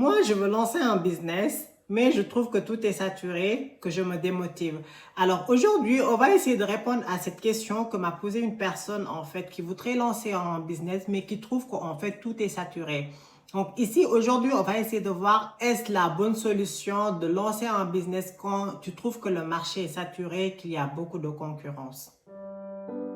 Moi, je veux lancer un business, mais je trouve que tout est saturé, que je me démotive. Alors aujourd'hui, on va essayer de répondre à cette question que m'a posée une personne en fait qui voudrait lancer un business, mais qui trouve qu'en fait tout est saturé. Donc ici, aujourd'hui, on va essayer de voir est-ce la bonne solution de lancer un business quand tu trouves que le marché est saturé, qu'il y a beaucoup de concurrence.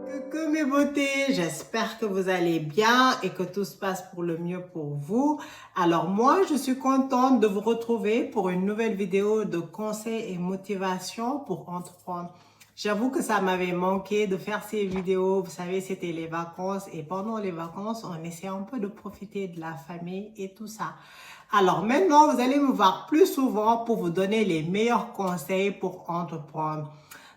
Coucou mes beautés, j'espère que vous allez bien et que tout se passe pour le mieux pour vous. Alors moi, je suis contente de vous retrouver pour une nouvelle vidéo de conseils et motivation pour entreprendre. J'avoue que ça m'avait manqué de faire ces vidéos. Vous savez, c'était les vacances et pendant les vacances, on essaie un peu de profiter de la famille et tout ça. Alors maintenant, vous allez me voir plus souvent pour vous donner les meilleurs conseils pour entreprendre.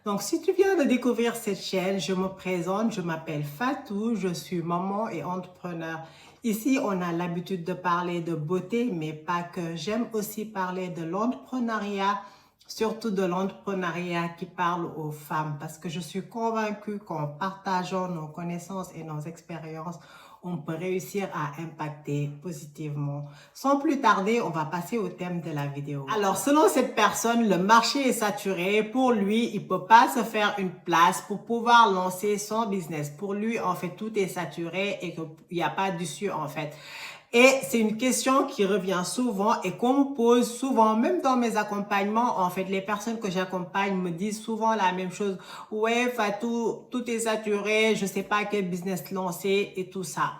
Donc, si tu viens de découvrir cette chaîne, je me présente, je m'appelle Fatou, je suis maman et entrepreneur. Ici, on a l'habitude de parler de beauté, mais pas que. J'aime aussi parler de l'entrepreneuriat, surtout de l'entrepreneuriat qui parle aux femmes, parce que je suis convaincue qu'en partageant nos connaissances et nos expériences, on peut réussir à impacter positivement. Sans plus tarder, on va passer au thème de la vidéo. Alors, selon cette personne, le marché est saturé. Pour lui, il peut pas se faire une place pour pouvoir lancer son business. Pour lui, en fait, tout est saturé et qu'il n'y a pas d'issue, en fait. Et c'est une question qui revient souvent et qu'on me pose souvent, même dans mes accompagnements. En fait, les personnes que j'accompagne me disent souvent la même chose. Ouais, Fatou, tout est saturé, je sais pas quel business lancer et tout ça.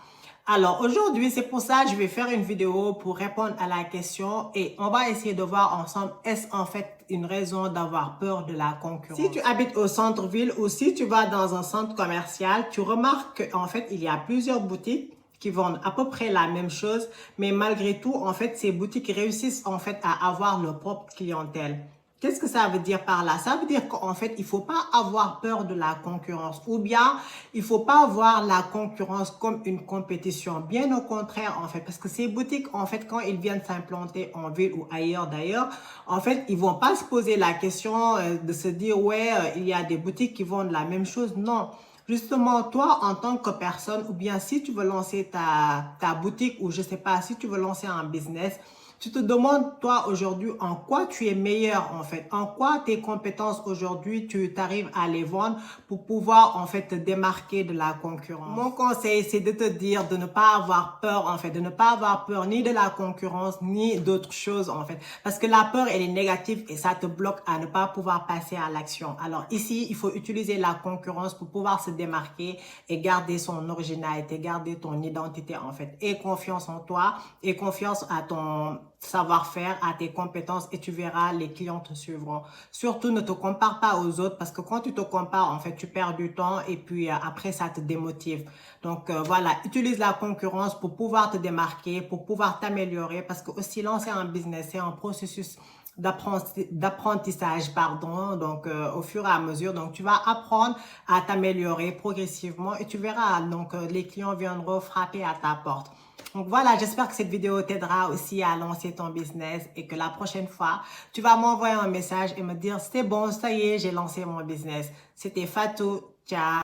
Alors aujourd'hui, c'est pour ça que je vais faire une vidéo pour répondre à la question et on va essayer de voir ensemble, est-ce en fait une raison d'avoir peur de la concurrence? Si tu habites au centre-ville ou si tu vas dans un centre commercial, tu remarques qu'en fait, il y a plusieurs boutiques qui vendent à peu près la même chose, mais malgré tout, en fait, ces boutiques réussissent en fait à avoir leur propre clientèle. Qu'est-ce que ça veut dire par là? Ça veut dire qu'en fait, il faut pas avoir peur de la concurrence ou bien il faut pas voir la concurrence comme une compétition. Bien au contraire, en fait, parce que ces boutiques, en fait, quand ils viennent s'implanter en ville ou ailleurs d'ailleurs, en fait, ils vont pas se poser la question de se dire, ouais, il y a des boutiques qui vendent la même chose. Non. Justement, toi, en tant que personne, ou bien si tu veux lancer ta boutique, ou je sais pas, si tu veux lancer un business, tu te demandes, toi, aujourd'hui, en quoi tu es meilleur, en fait. En quoi tes compétences, aujourd'hui, tu t'arrives à les vendre pour pouvoir, en fait, te démarquer de la concurrence. Mon conseil, c'est de te dire de ne pas avoir peur, en fait, de ne pas avoir peur ni de la concurrence, ni d'autres choses, en fait. Parce que la peur, elle est négative et ça te bloque à ne pas pouvoir passer à l'action. Alors ici, il faut utiliser la concurrence pour pouvoir se démarquer et garder son originalité, garder ton identité, en fait. Et confiance en toi et confiance à ton savoir-faire, à tes compétences et tu verras, les clients te suivront. Surtout, ne te compare pas aux autres parce que quand tu te compares, en fait, tu perds du temps et puis après, ça te démotive. Donc, voilà, utilise la concurrence pour pouvoir te démarquer, pour pouvoir t'améliorer parce que aussi lancer un business, c'est un processus d'apprentissage, pardon, donc au fur et à mesure. Donc, tu vas apprendre à t'améliorer progressivement et tu verras, donc les clients viendront frapper à ta porte. Donc voilà, j'espère que cette vidéo t'aidera aussi à lancer ton business et que la prochaine fois, tu vas m'envoyer un message et me dire, c'est bon, ça y est, j'ai lancé mon business. C'était Fatou. Ciao.